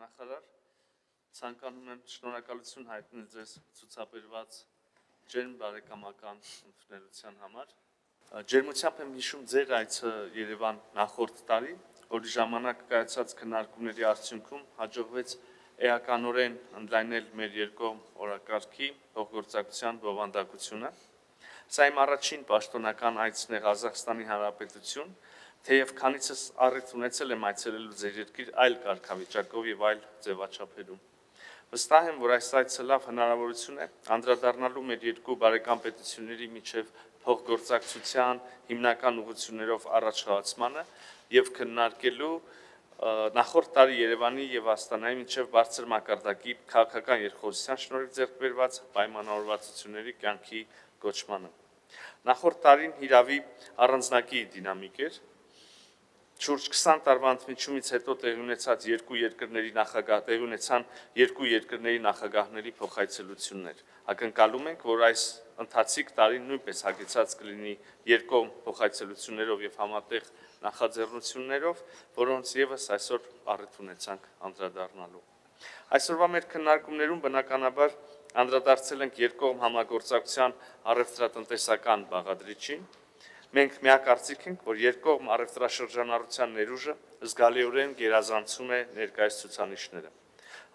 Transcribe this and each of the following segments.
նախարար, ցանկանում եմ շնորհակալություն հայտնել ձեզ ցուցաբերված ջերմ բարեկամական ընդունելության համար։ Ջերմությամբ եմ հիշում ձեր այցը Երևան նախորդ տարի, որի ժամանակ կայացած քննարկումների արդյունքում հաջողվեց էականորեն ընդլայնել մեր երկկողմ օրակարգի փոխգործակցության բովանդակությունը։ Սա իմ առաջին պաշտոնական այցն է Ղազախստանի Հանրապետություն, թեև քանիցս առիթ ունեցել եմ այցելելու ձեր երկիր այլ կարգավիճակով եւ այլ ձևաչափերում։ Վստահ եմ, որ այս այցը լավ հնարավորություն է անդրադառնալու մեր երկու բարեկամ պետությունների միջև փոխգործակցության հիմնական ուղղություններով առաջխաղացմանը եւ քննարկելու նախորդ տարի Երևանի եւ Աստանայի միջև բարձր մակարդակի քաղաքական երկխոսության շնորհիվ ձեռք բերված պայմանավորվածությունների կյանքի կոչմանը։ Նախորդ տարին հիրավի առանձնակի դինամիկ էր։ Շուրջ 20 տարվա ընդմիջումից հետո տեղի ունեցան երկու երկրների նախագահների փոխայցելություններ։ Ակնկալում ենք, որ այս ընթացիկ տարին նույնպես հագեցած կլինի երկկողմ փոխայցելություններով եւ համատեղ նախաձեռնություններով, որոնց եւս այսօր առիթ ունեցանք անդրադառնալու։ Այսօրվա մեր քննարկումներում բնականաբար անդրադարձել ենք երկկողմ համագործակցության առևտրատնտեսական բաղադրիչին։ Մենք միակարծիք ենք, որ երկկողմ առևտրաշրջանառության ներուժը զգալիորեն գերազանցում է ներկայիս ցուցանիշները։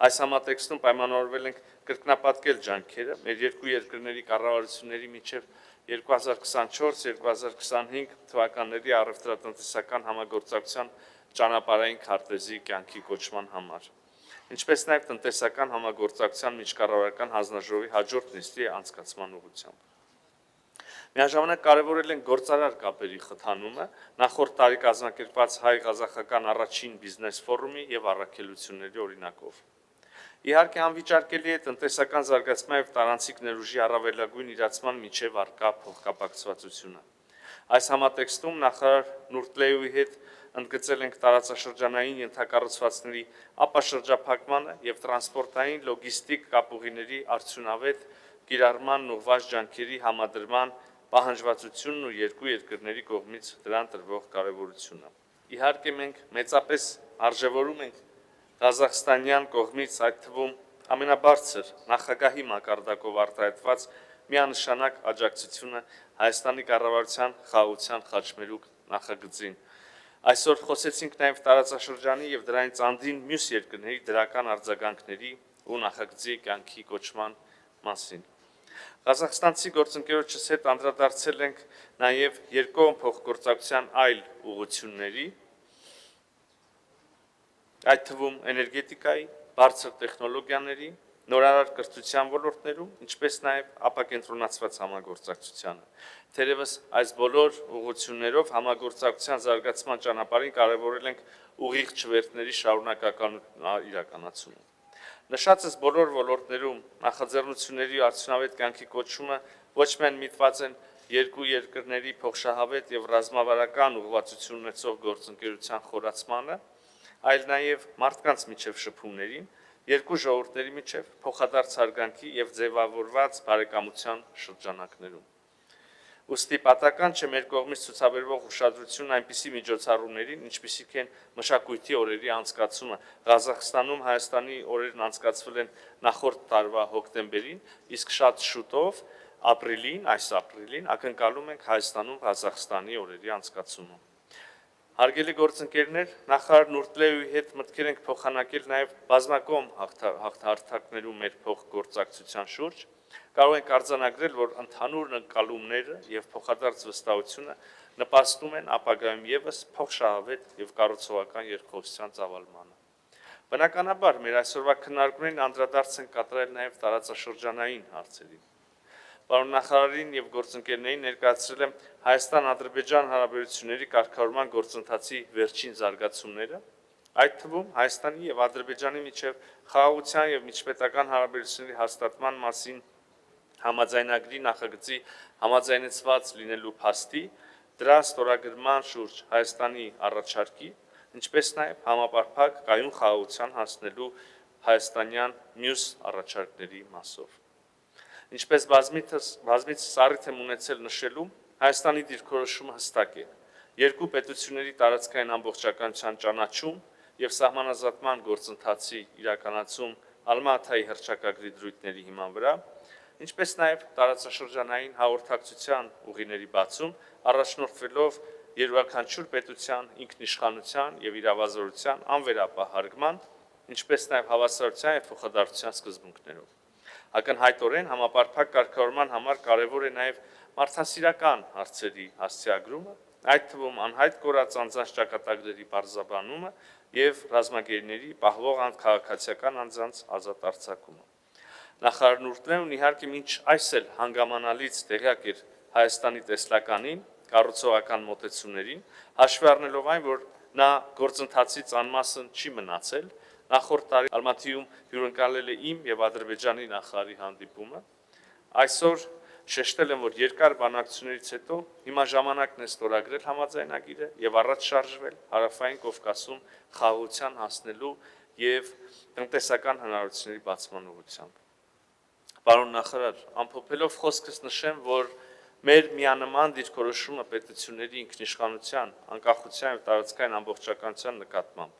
Այս համատեքստում պայմանավորվել ենք կրկնապատկել ջանքերը մեր երկու երկրների կառավարությունների միջև 2024-2025 թվականների առևտրատնտեսական համագործակցության ճանապարհային քարտեզի կյանքի կոչման համար, ինչպես նաև տնտեսական համագործակցության միջկառավարական հանձնաժողովի հաջորդ նիստի անցկացման ուղղությամբ։ Միաժամանակ կարևորել են գործարար կապերի խթանումը նախորդ տարի կազմակերպված հայ-ղազախական առաջին բիզնես ֆորումի եւ առաքելությունների օրինակով։ Իհարկե անվիճարկելի է տնտեսական զարգացման եւ տարանցիկ ներուժի առավելագույն իրացման միջև առկա փոխկապակցվածությունը։ Այս համատեքստում նախարար Նուրտլեևի հետ ընդգծել ենք տարածաշրջանային ենթակառուցվածքների ապաշրջափակմանը եւ տրանսպորտային լոգիստիկ կապուղիների արդյունավետ կիրառմանն ուղղված ջանքերի համադրման պահանջվածությունն ու երկու երկրների կողմից դրան տրվող կարևորությունը։ Իհարկե մենք մեծապես արժևորում ենք Ղազախստանյան կողմից, այդ թվում ամենաբարձր նախագահի մակարդակով արտահայտված միանշանակ աջակցությունը Հայաստանի կառավարության խաղաղության խաչմերուկ նախագծին։ Այսօր խոսեցինք նաև տարածաշրջանի եւ դրանից անդին մյուս երկրների դրական արձագանքների ու նախագծի կյանքի կոչման մասին։ Ղազախստանցի գործընկերոջս հետ անդրադարձել ենք նաև երկկողմ փոխգործակցության այլ ուղղությունների, այդ թվում էներգետիկայի, բարձր տեխնոլոգիաների, նորարար կրթության ոլորտներում, ինչպես նաև ապակենտրոնացված համագործակցությանը։ Թերևս այս բոլոր ուղղություններով համագործակցության զարգացման ճանապարհին կարևորել ենք ուղիղ չվերթների շարունակական իրականացումը։ Նշածս բոլոր ոլորտներում նախաձեռնությունների արդյունավետ կյանքի կոչումը ոչ միայն միտված են երկու երկրների փոխշահավետ եւ ռազմավարական ուղղվածություն ունեցող գործընկերության խորացմանը, այլ նաեւ մարդկանց միջև շփումներին, երկու ժողովուրդների միջև փոխադարձ հարգանքի եւ ձևավորված բարեկամության շրջանակներում։ Ուստի պատական չէ մեր կողմից ցուցաբերվող ուշադրությունն այնպիսի միջոցառումներին, ինչպիսիք են մշակույթի օրերի անցկացումը։ Ղազախստանում Հայաստանի օրերն անցկացվել են նախորդ տարվա հոկտեմբերին, իսկ շատ շուտով այս ապրիլին ակնկալում ենք Հայաստանում Ղազախստանի օրերի անցկացումը։ Հարգելի գործընկերներ, նախարար Նուրտլեևի հետ մտքեր ենք փոխանակել նաև բազմակողմ հարթակներում մեր փոխգործակցության շուրջ։ Կարող ենք արձանագրել, որ ընդհանուր ընկալումները եւ փոխադարձ վստահությունը նպաստում են ապագայում եւս փոխշահավետ եւ կառուցողական երկխոսության ծավալմանը։ Բնականաբար մեր այսօրվա քննարկումներին անդրադարձ են կատարել նաեւ տարածաշրջանային հարցերին։ Պարոն նախարարին եւ գործընկերներին ներկայացրել եմ Հայաստան-Ադրբեջան հարաբերությունների կարգավորման գործընթացի վերջին զարգացումները, այդ թվում Հայաստանի եւ Ադրբեջանի միջև խաղաղության եւ միջպետական հարաբերությունների հաստատման մասին համաձայնագրի նախագծի համաձայնեցված լինելու փաստի, դրա ստորագրման շուրջ Հայաստանի առաջարկի, ինչպես նաև համապարփակ կայուն խաղաղության հասնելու հայաստանյան մյուս առաջարկների մասով։ Ինչպես բազմիցս առիթ եմ ունեցել նշելու, Հայաստանի դիրքորոշումը հստակ է։ Երկու պետությունների տարածքային ամբողջականության ճանաչում եւ սահմանազատման գործընթացի իրականացում Ալմատայի հռչակագրի դրույթների հիման վրա, ինչպես նաև տարածաշրջանային հաղորդակցության ուղիների բացում, առաջնորդվելով յուրաքանչյուր պետության ինքնիշխանության եւ իրավազորության անվերապահ հարգման, ինչպես նաև հավասարության եւ փոխադարձության սկզբունքներով։ Ակնհայտորեն համապարփակ կարգավորման համար կարևոր է նաև մարդասիրական հարցերի հասցեագրումը, այդ թվում անհայտ կորած անձանց ճակատագրերի բարձրաբանումը եւ ռազմագերիների պահվող քաղաքացիական անձանց ազատ արձակումը։ Նախարարն ուռտներն իհարկե մինչ այս էլ հանգամանալից տեղյակ էր Հայաստանի տեսլականին, կառուցողական մոտեցումներին, հաշվի առնելով այն, որ նա գործընթացից անմասն չի մնացել, նախորդ տարի Ալմատիում հյուրընկալել է իմ եւ Ադրբեջանի նախարարի հանդիպումը, այսօր շեշտել եմ, որ երկար բանակցություններից հետո հիմա ժամանակն է ստորագրել համաձայնագիրը եւ առաջ շարժվել Հարավային Կովկասում խաղաղության հասնելու եւ տնտեսական հնարավորությունների բացման ուղղությամբ։ Պարոն նախարար, ամփոփելով խոսքս նշեմ, որ մեր միանման դիրքորոշումը պետությունների ինքնիշխանության, անկախության եւ տարածքային ամբողջականության նկատմամբ,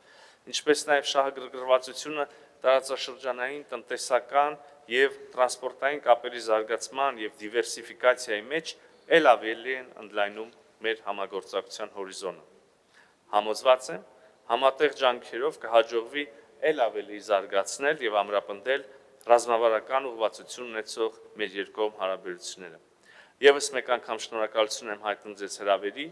ինչպես նաև շահագրգռվածությունը տարածաշրջանային տնտեսական եւ տրանսպորտային կապերի զարգացման եւ դիվերսիֆիկացիայի մեջ ել ավելի են ընդլայնում մեր համագործակցության հորիզոնը։ Համոզված եմ, համատեղ ջանքերով կհաջողվի ել ավելի զարգացնել եւ ամրապնդել ռազմավարական ուղղվածություն ունեցող մեր երկկողմ հարաբերությունները։ Եվս մեկ անգամ շնորհակալություն եմ հայտնում ձեզ հրավերի,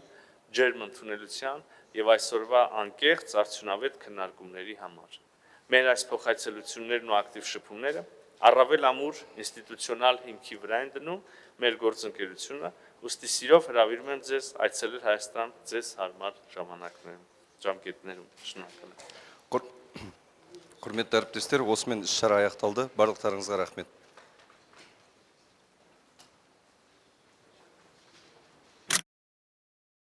ջերմ ընդունելության եւ այսօրվա անկեղծ արդյունավետ քննարկումների համար։ Մեր այս փոխայցելություններն ու ակտիվ շփումները առավել ամուր ինստիտուցիոնալ հիմքի վրա են դնում մեր գործընկերությունը, ուստի սիրով հրավիրում եմ ձեզ այցելել Հայաստան ձեզ հարմար ժամկետներում։ Շնորհակալ եմ։ Hürmetli әріптестер, осымен іс-шара аяқталды. Барлықтарыңызға рахмет.